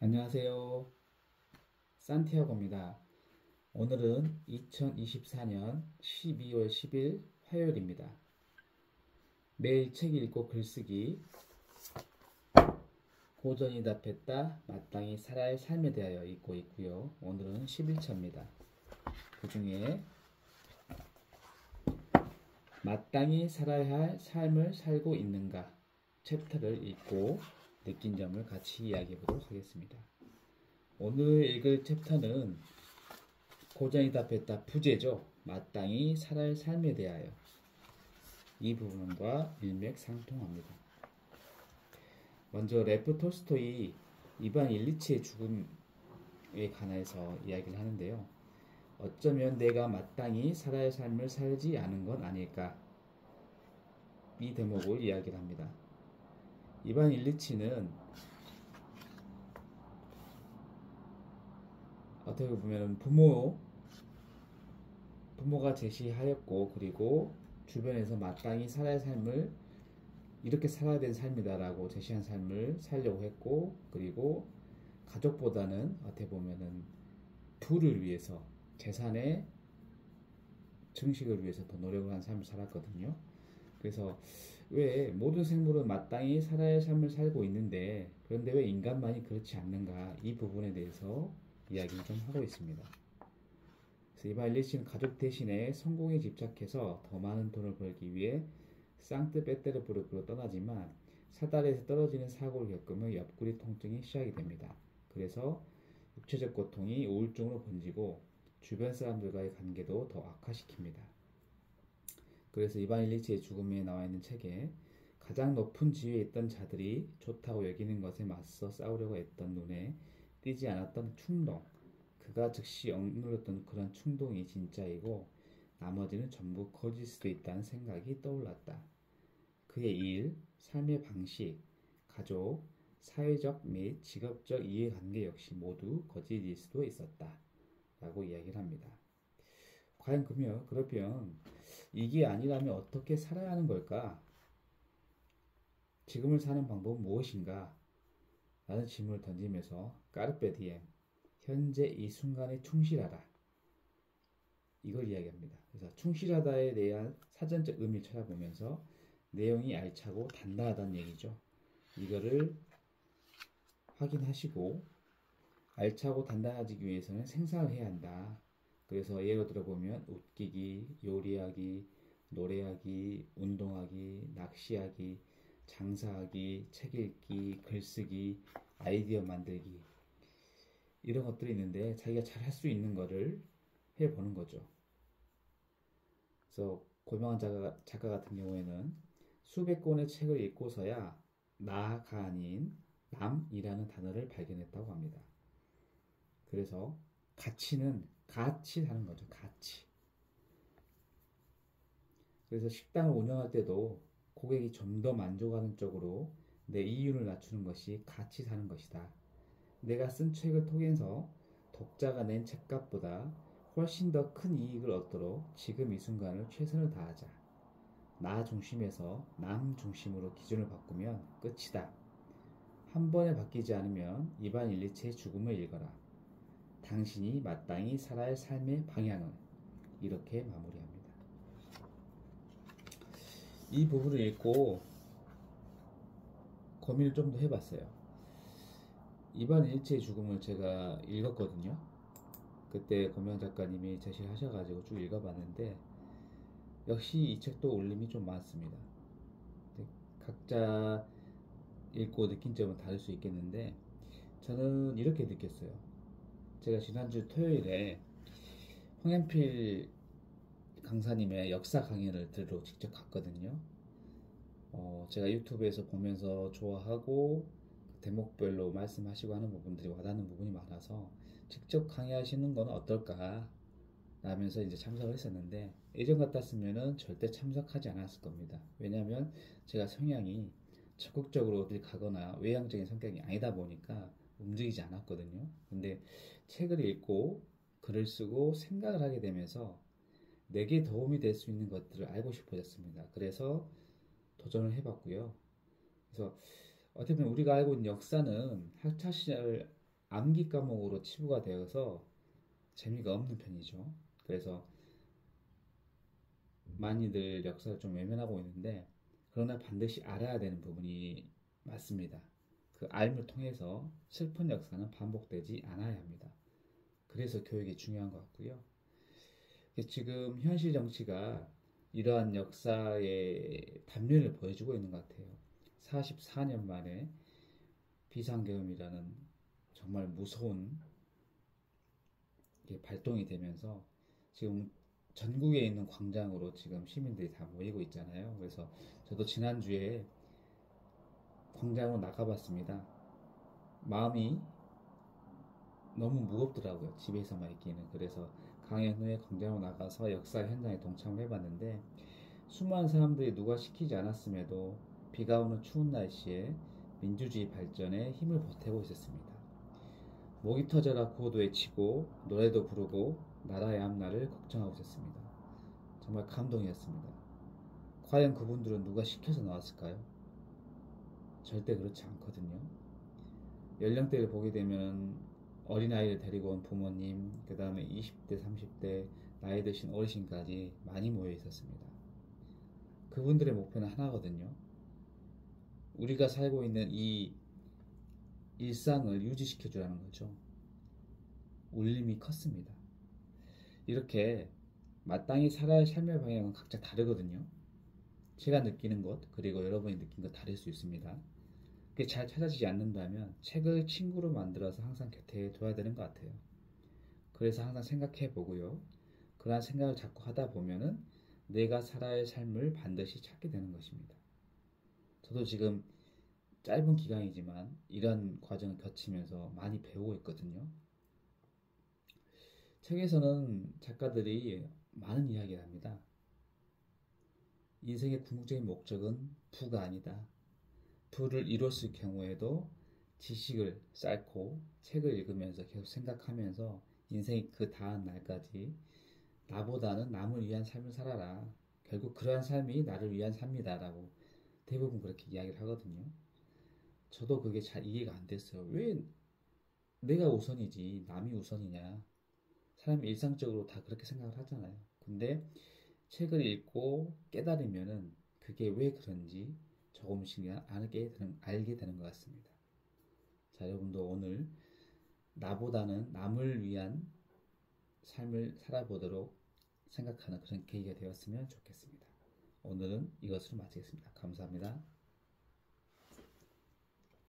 안녕하세요. 산티아고입니다. 오늘은 2024년 12월 10일 화요일입니다. 매일 책 읽고 글쓰기, 고전이 답했다, 마땅히 살아야 할 삶에 대하여 읽고 있고요. 오늘은 11차입니다. 그 중에 마땅히 살아야 할 삶을 살고 있는가 챕터를 읽고 느낀 점을 같이 이야기해 보도록 하겠습니다. 오늘 읽을 챕터는 고전이 답했다 부제죠. 마땅히 살아야 할 삶에 대하여 이 부분과 일맥상통합니다. 먼저 레프 톨스토이 이반 일리치의 죽음에 관해서 이야기를 하는데요. 어쩌면 내가 마땅히 살아야 할 삶을 살지 않은 건 아닐까, 이 대목을 이야기를 합니다. 이반 일리치는 어떻게 보면 부모가 제시하였고, 그리고 주변에서 마땅히 살아야 할 삶을 이렇게 살아야 되는 삶이다라고 제시한 삶을 살려고 했고, 그리고 가족보다는 어떻게 보면은 부를 위해서, 재산의 증식을 위해서 더 노력을 한 삶을 살았거든요. 그래서 왜 모든 생물은 마땅히 살아야 할 삶을 살고 있는데, 그런데 왜 인간만이 그렇지 않는가, 이 부분에 대해서 이야기를 좀 하고 있습니다. 그래서 이발리치는 가족 대신에 성공에 집착해서 더 많은 돈을 벌기 위해 상트페테르부르크로 떠나지만 사다리에서 떨어지는 사고를 겪으며 옆구리 통증이 시작이 됩니다. 그래서 육체적 고통이 우울증으로 번지고 주변 사람들과의 관계도 더 악화시킵니다. 그래서 이반 일리치의 죽음에 나와 있는 책에 가장 높은 지위에 있던 자들이 좋다고 여기는 것에 맞서 싸우려고 했던 눈에 띄지 않았던 충동, 그가 즉시 억눌렀던 그런 충동이 진짜이고 나머지는 전부 거짓일 수도 있다는 생각이 떠올랐다. 그의 일, 삶의 방식, 가족, 사회적 및 직업적 이해관계 역시 모두 거짓일 수도 있었다 라고 이야기를 합니다. 과연 그러면 이게 아니라면 어떻게 살아야 하는 걸까? 지금을 사는 방법은 무엇인가? 라는 질문을 던지면서 까르페 디엠, 현재 이 순간에 충실하라, 이걸 이야기합니다. 그래서 충실하다에 대한 사전적 의미를 찾아보면서 내용이 알차고 단단하다는 얘기죠. 이거를 확인하시고 알차고 단단해지기 위해서는 생산을 해야 한다. 그래서 예로 들어보면 웃기기, 요리하기, 노래하기, 운동하기, 낚시하기, 장사하기, 책 읽기, 글쓰기, 아이디어 만들기, 이런 것들이 있는데 자기가 잘 할 수 있는 거를 해보는 거죠. 그래서 고명한 작가 같은 경우에는 수백 권의 책을 읽고서야 나가 아닌 남이라는 단어를 발견했다고 합니다. 그래서 가치는 같이 사는 거죠. 같이. 그래서 식당을 운영할 때도 고객이 좀 더 만족하는 쪽으로 내 이윤을 낮추는 것이 같이 사는 것이다. 내가 쓴 책을 통해서 독자가 낸 책값보다 훨씬 더 큰 이익을 얻도록 지금 이 순간을 최선을 다하자. 나 중심에서 남 중심으로 기준을 바꾸면 끝이다. 한 번에 바뀌지 않으면 이반 일리체의 죽음을 읽어라. 당신이 마땅히 살아야 할 삶의 방향은, 이렇게 마무리합니다. 이 부분을 읽고 고민을 좀 더 해봤어요. 이반 일체의 죽음을 제가 읽었거든요. 그때 고명 작가님이 제시를 하셔가지고 쭉 읽어봤는데 역시 이 책도 울림이 좀 많습니다. 각자 읽고 느낀 점은 다를 수 있겠는데 저는 이렇게 느꼈어요. 제가 지난주 토요일에 홍현필 강사님의 역사 강연을 들으러 직접 갔거든요. 제가 유튜브에서 보면서 좋아하고 대목별로 말씀하시고 하는 부분들이 와닿는 부분이 많아서 직접 강의하시는 건 어떨까 라면서 이제 참석을 했었는데, 예전 같았으면은 절대 참석하지 않았을 겁니다. 왜냐하면 제가 성향이 적극적으로 어딜 가거나 외향적인 성격이 아니다 보니까 움직이지 않았거든요. 근데 책을 읽고 글을 쓰고 생각을 하게 되면서 내게 도움이 될 수 있는 것들을 알고 싶어졌습니다. 그래서 도전을 해봤고요. 그래서 어떻게 보면 우리가 알고 있는 역사는 학창시절 암기 과목으로 치부가 되어서 재미가 없는 편이죠. 그래서 많이들 역사를 좀 외면하고 있는데, 그러나 반드시 알아야 되는 부분이 맞습니다. 그 알을 통해서 슬픈 역사는 반복되지 않아야 합니다. 그래서 교육이 중요한 것 같고요. 지금 현실 정치가 이러한 역사의 단면을 보여주고 있는 것 같아요. 44년 만에 비상계엄이라는 정말 무서운 게 발동이 되면서 지금 전국에 있는 광장으로 지금 시민들이 다 모이고 있잖아요. 그래서 저도 지난주에 광장으로 나가봤습니다. 마음이 너무 무겁더라고요. 집에서만 있기는. 그래서 강연 후에 광장으로 나가서 역사 현장에 동참을 해봤는데, 수많은 사람들이 누가 시키지 않았음에도 비가 오는 추운 날씨에 민주주의 발전에 힘을 보태고 있었습니다. 목이 터져라 구호도 외치고 노래도 부르고 나라의 앞날을 걱정하고 있었습니다. 정말 감동이었습니다. 과연 그분들은 누가 시켜서 나왔을까요? 절대 그렇지 않거든요. 연령대를 보게 되면 어린아이를 데리고 온 부모님, 그 다음에 20대, 30대 나이 드신 어르신까지 많이 모여 있었습니다. 그분들의 목표는 하나거든요. 우리가 살고 있는 이 일상을 유지시켜 주라는 거죠. 울림이 컸습니다. 이렇게 마땅히 살아야 할 삶의 방향은 각자 다르거든요. 제가 느끼는 것, 그리고 여러분이 느낀 것 다를 수 있습니다. 그게 잘 찾아지지 않는다면 책을 친구로 만들어서 항상 곁에 둬야 되는 것 같아요. 그래서 항상 생각해 보고요. 그러한 생각을 자꾸 하다 보면은 내가 살아야 할 삶을 반드시 찾게 되는 것입니다. 저도 지금 짧은 기간이지만 이런 과정을 거치면서 많이 배우고 있거든요. 책에서는 작가들이 많은 이야기를 합니다. 인생의 궁극적인 목적은 부가 아니다. 부를 이뤘을 경우에도 지식을 쌓고 책을 읽으면서 계속 생각하면서 인생이 그 다음 날까지 나보다는 남을 위한 삶을 살아라. 결국 그러한 삶이 나를 위한 삶이다 라고 대부분 그렇게 이야기를 하거든요. 저도 그게 잘 이해가 안 됐어요. 왜 내가 우선이지 남이 우선이냐. 사람이 일상적으로 다 그렇게 생각을 하잖아요. 근데 책을 읽고 깨달으면은 그게 왜 그런지 조금씩 알게 되는 것 같습니다. 자, 여러분도 오늘 나보다는 남을 위한 삶을 살아보도록 생각하는 그런 계기가 되었으면 좋겠습니다. 오늘은 이것으로 마치겠습니다. 감사합니다.